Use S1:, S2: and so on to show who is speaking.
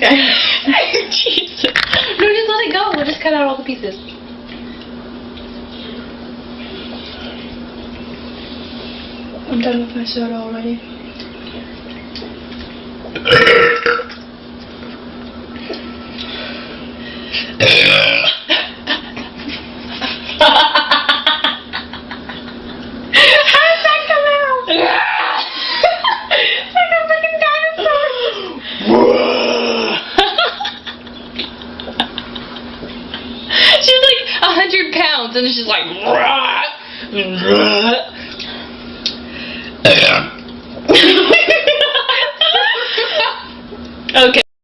S1: Okay.
S2: Jesus. No, just let it go. We'll just cut out all the pieces.
S1: I'm done with my soda already.
S2: How did that come out? It's like a freaking dinosaur. She's like 100 pounds and she's like. Okay.